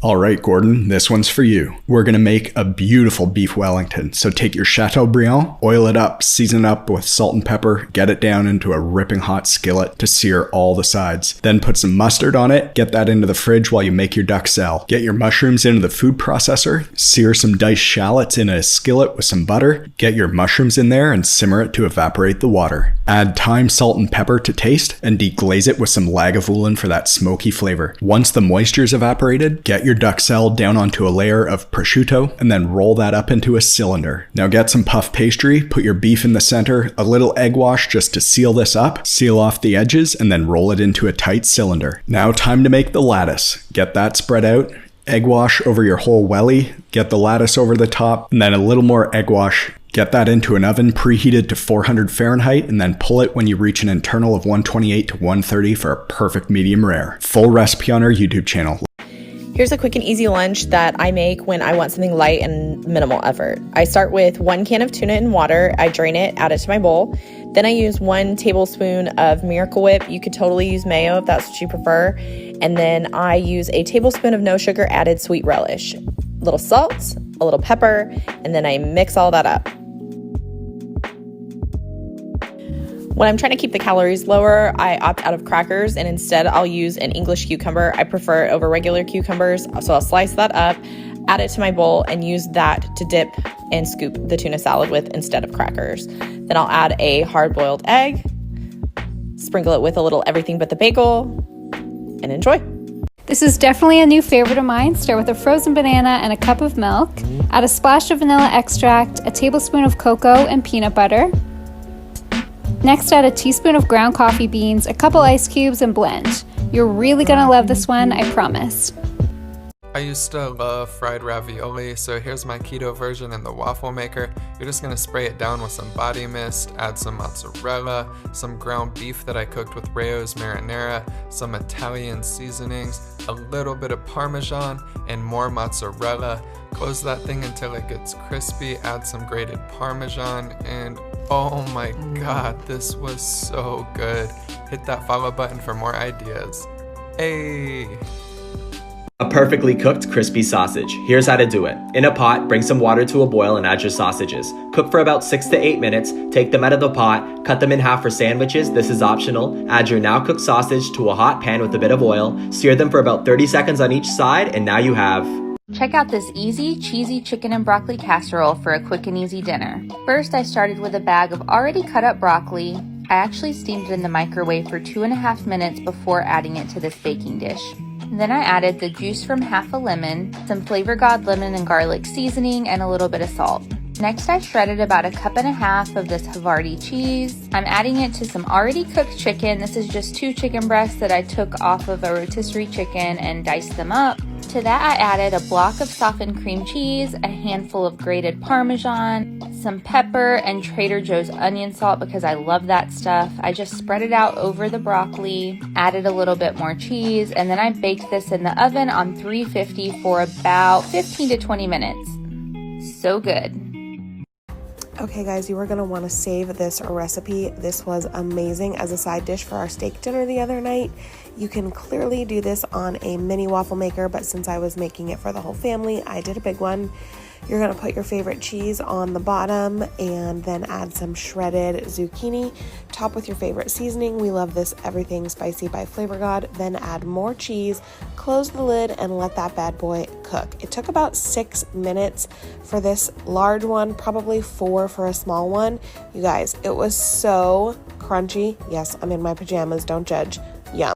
All right, Gordon, this one's for you. We're going to make a beautiful beef Wellington. So take your Chateaubriand, oil it up, season it up with salt and pepper, get it down into a ripping hot skillet to sear all the sides. Then put some mustard on it, get that into the fridge while you make your duxelle. Get your mushrooms into the food processor, sear some diced shallots in a skillet with some butter, get your mushrooms in there and simmer it to evaporate the water. Add thyme, salt, and pepper to taste and deglaze it with some Lagavulin for that smoky flavor. Once the moisture's evaporated, get your duxelle down onto a layer of prosciutto and then roll that up into a cylinder. Now get some puff pastry, put your beef in the center, a little egg wash just to seal this up, seal off the edges, and then roll it into a tight cylinder. Now time to make the lattice. Get that spread out. Egg wash over your whole welly, get the lattice over the top, and then a little more egg wash. Get that into an oven preheated to 400 Fahrenheit and then pull it when you reach an internal of 128 to 130 for a perfect medium rare. Full recipe on our YouTube channel. Here's a quick and easy lunch that I make when I want something light and minimal effort. I start with 1 can of tuna in water, I drain it, add it to my bowl. Then I use 1 tablespoon of Miracle Whip. You could totally use mayo if that's what you prefer. And then I use a tablespoon of no sugar added sweet relish, a little salt, a little pepper, and then I mix all that up. When I'm trying to keep the calories lower, I opt out of crackers and instead I'll use an English cucumber. I prefer it over regular cucumbers, so I'll slice that up, add it to my bowl, and use that to dip and scoop the tuna salad with instead of crackers. Then I'll add a hard-boiled egg, sprinkle it with a little everything but the bagel, and enjoy. This is definitely a new favorite of mine. Start with a frozen banana and a cup of milk. Add a splash of vanilla extract, a tablespoon of cocoa, and peanut butter. Next, add a teaspoon of ground coffee beans, a couple ice cubes, and blend. You're really gonna love this one, I promise. I used to love fried ravioli, so here's my keto version in the waffle maker. You're just gonna spray it down with some body mist, add some mozzarella, some ground beef that I cooked with Rayo's marinara, some Italian seasonings, a little bit of Parmesan, and more mozzarella. Close that thing until it gets crispy, add some grated Parmesan, and oh my god, this was so good. Hit that follow button for more ideas. Hey! A perfectly cooked crispy sausage. Here's how to do it. In a pot, bring some water to a boil and add your sausages. Cook for about 6 to 8 minutes, take them out of the pot, cut them in half for sandwiches, this is optional. Add your now cooked sausage to a hot pan with a bit of oil, sear them for about 30 seconds on each side, and now you have... Check out this easy, cheesy chicken and broccoli casserole for a quick and easy dinner. First, I started with a bag of already cut up broccoli. I actually steamed it in the microwave for 2.5 minutes before adding it to this baking dish. Then I added the juice from half a lemon, some Flavor God lemon and garlic seasoning, and a little bit of salt. Next, I shredded about 1.5 cups of this Havarti cheese. I'm adding it to some already cooked chicken. This is just 2 chicken breasts that I took off of a rotisserie chicken and diced them up. To that, I added a block of softened cream cheese, a handful of grated Parmesan, some pepper, and Trader Joe's onion salt because I love that stuff. I just spread it out over the broccoli, added a little bit more cheese, and then I baked this in the oven on 350 for about 15 to 20 minutes. So good. Okay guys, you are going to want to save this recipe. This was amazing as a side dish for our steak dinner the other night. You can clearly do this on a mini waffle maker, but since I was making it for the whole family, I did a big one. You're going to put your favorite cheese on the bottom and then add some shredded zucchini. Top with your favorite seasoning. We love this Everything Spicy by Flavor God. Then add more cheese, close the lid, and let that bad boy cook. It took about 6 minutes for this large one, probably 4 for a small one. You guys, it was so crunchy. Yes, I'm in my pajamas, don't judge. Yum.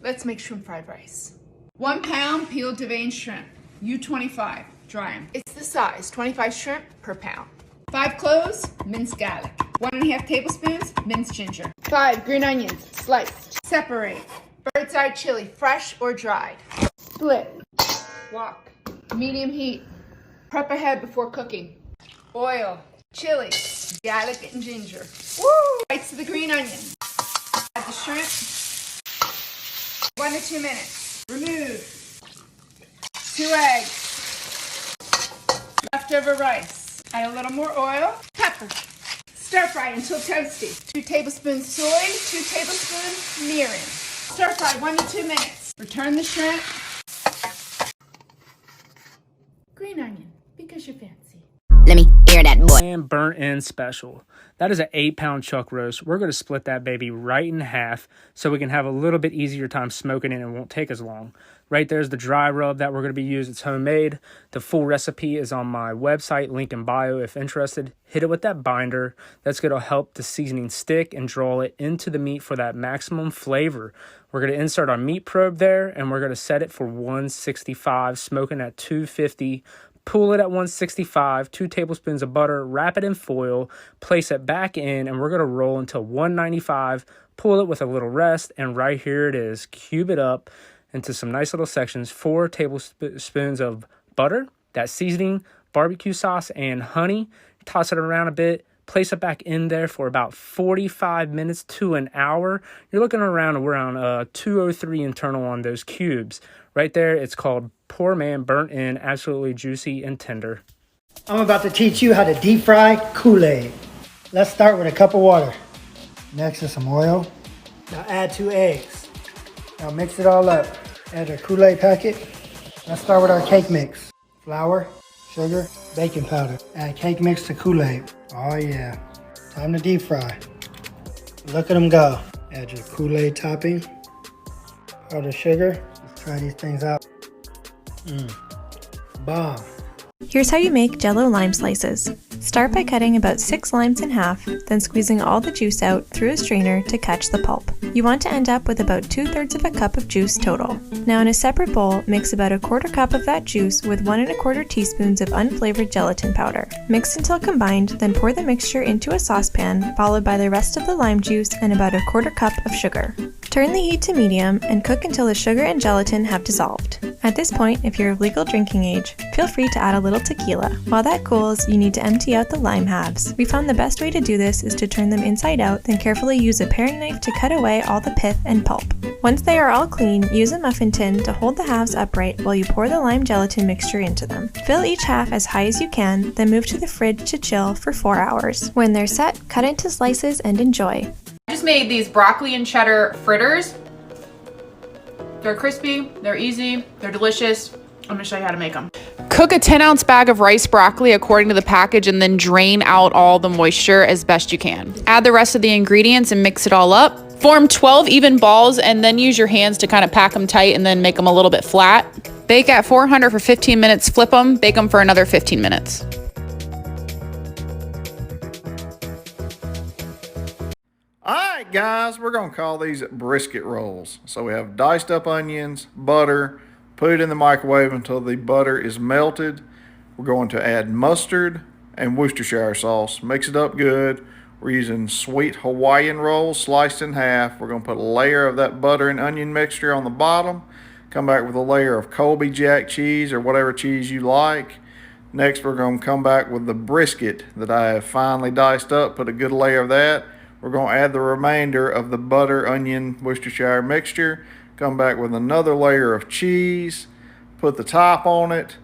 Let's make shrimp fried rice. 1 pound peeled deveined shrimp, U25. Dry them. It's the size, 25 shrimp per pound. 5 cloves, minced garlic. 1.5 tablespoons, minced ginger. 5 green onions, sliced. Separate. Bird's eye chili, fresh or dried. Split. Wok. Medium heat. Prep ahead before cooking. Oil, chili, garlic and ginger. Woo! Bites of the green onion. Add the shrimp. 1 to 2 minutes. Remove. 2 eggs. Leftover rice. Add a little more oil. Pepper. Stir fry until toasty. 2 tablespoons soy, 2 tablespoons mirin. Stir fry 1 to 2 minutes. Return the shrimp. green onion, because you're fancy. Let me hear that boy. And burnt in special. That is an 8-pound chuck roast. We're going to split that baby right in half so we can have a little bit easier time smoking it and it won't take as long. Right there's the dry rub that we're going to be using. It's homemade. The full recipe is on my website, link in bio if interested. Hit it with that binder. That's going to help the seasoning stick and draw it into the meat for that maximum flavor. We're going to insert our meat probe there and we're going to set it for 165, smoking at 250. Pull it at 165, 2 tablespoons of butter, wrap it in foil, place it back in, and we're going to roll until 195, pull it with a little rest, and right here it is. Cube it up into some nice little sections, 4 tablespoons of butter, that seasoning, barbecue sauce, and honey. Toss it around a bit, place it back in there for about 45 minutes to an hour. You're looking around 203 internal on those cubes. Right there, it's called Poor Man Burnt In, absolutely juicy and tender. I'm about to teach you how to deep fry Kool-Aid. Let's start with a cup of water. Next is some oil. Now add 2 eggs. Now mix it all up. Add your Kool-Aid packet. Let's start with our cake mix. Flour, sugar, baking powder. Add cake mix to Kool-Aid. Oh yeah, time to deep fry. Look at them go. Add your Kool-Aid topping. Powdered sugar. Let's try these things out. Bomb. Here's how you make Jell-O lime slices. Start by cutting about 6 limes in half, then squeezing all the juice out through a strainer to catch the pulp. You want to end up with about 2/3 of a cup of juice total. Now in a separate bowl, mix about 1/4 cup of that juice with 1 1/4 teaspoons of unflavored gelatin powder. Mix until combined, then pour the mixture into a saucepan, followed by the rest of the lime juice and about 1/4 cup of sugar. Turn the heat to medium and cook until the sugar and gelatin have dissolved. At this point, if you're of legal drinking age, feel free to add a little tequila. While that cools, you need to empty out the lime halves. We found the best way to do this is to turn them inside out, then carefully use a paring knife to cut away all the pith and pulp. Once they are all clean, use a muffin tin to hold the halves upright while you pour the lime gelatin mixture into them. Fill each half as high as you can, then move to the fridge to chill for 4 hours. When they're set, cut into slices and enjoy. I just made these broccoli and cheddar fritters. They're crispy, they're easy, they're delicious. I'm gonna show you how to make them. Cook a 10-ounce bag of rice broccoli according to the package and then drain out all the moisture as best you can. Add the rest of the ingredients and mix it all up. Form 12 even balls and then use your hands to kind of pack them tight and then make them a little bit flat. Bake at 400 for 15 minutes, flip them, bake them for another 15 minutes. Alright guys, we're going to call these brisket rolls. So we have diced up onions, butter, put it in the microwave until the butter is melted. We're going to add mustard and Worcestershire sauce. Mix it up good. We're using sweet Hawaiian rolls sliced in half. We're going to put a layer of that butter and onion mixture on the bottom. Come back with a layer of Colby Jack cheese or whatever cheese you like. Next we're going to come back with the brisket that I have finely diced up. Put a good layer of that. We're going to add the remainder of the butter, onion, Worcestershire mixture. Come back with another layer of cheese. Put the top on it.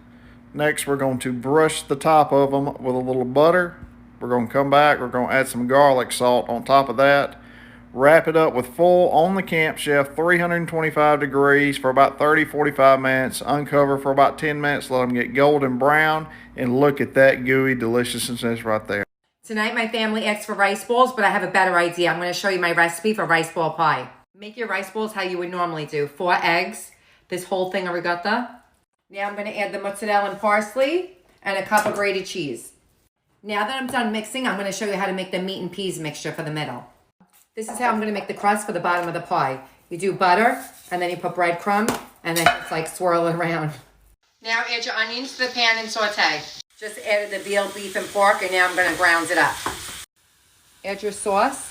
Next, we're going to brush the top of them with a little butter. We're going to come back. We're going to add some garlic salt on top of that. Wrap it up with foil on the camp chef, 325 degrees for about 30-45 minutes. Uncover for about 10 minutes. Let them get golden brown. And look at that gooey deliciousness right there. Tonight my family asked for rice balls, but I have a better idea. I'm going to show you my recipe for rice ball pie. Make your rice balls how you would normally do. 4 eggs, this whole thing of ricotta. Now I'm going to add the mozzarella and parsley and a cup of grated cheese. Now that I'm done mixing, I'm going to show you how to make the meat and peas mixture for the middle. This is how I'm going to make the crust for the bottom of the pie. You do butter, and then you put breadcrumb, and then just like swirl it around. Now add your onions to the pan and saute. Just added the veal, beef, and pork, and now I'm going to ground it up. Add your sauce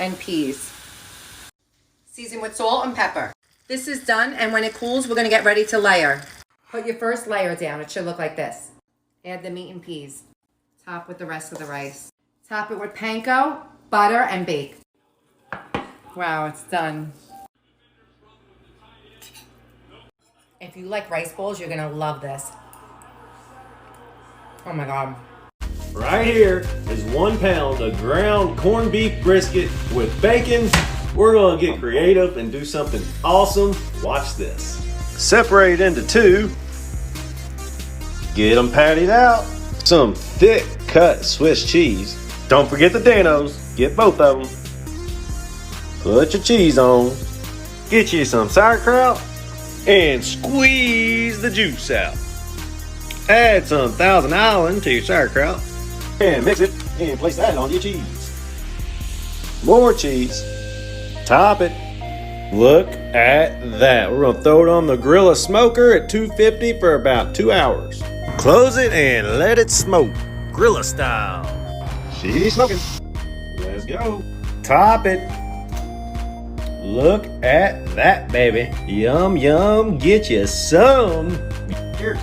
and peas. Season with salt and pepper. This is done, and when it cools, we're going to get ready to layer. Put your first layer down. It should look like this. Add the meat and peas. Top with the rest of the rice. Top it with panko, butter, and bake. Wow, it's done. If you like rice balls, you're going to love this. Oh my God. Right here is 1 pound of ground corned beef brisket with bacon. We're gonna get creative and do something awesome. Watch this. Separate into 2. Get them patted out. Some thick cut Swiss cheese. Don't forget the Danos. Get both of them. Put your cheese on. Get you some sauerkraut. And squeeze the juice out. Add some Thousand Island to your sauerkraut. And mix it and place that on your cheese. More cheese. Top it. Look at that. We're gonna throw it on the Grilla smoker at 250 for about 2 hours. Close it and let it smoke. Grilla style. She's smoking. Let's go. Top it. Look at that, baby. Yum, yum. Get you some. Here.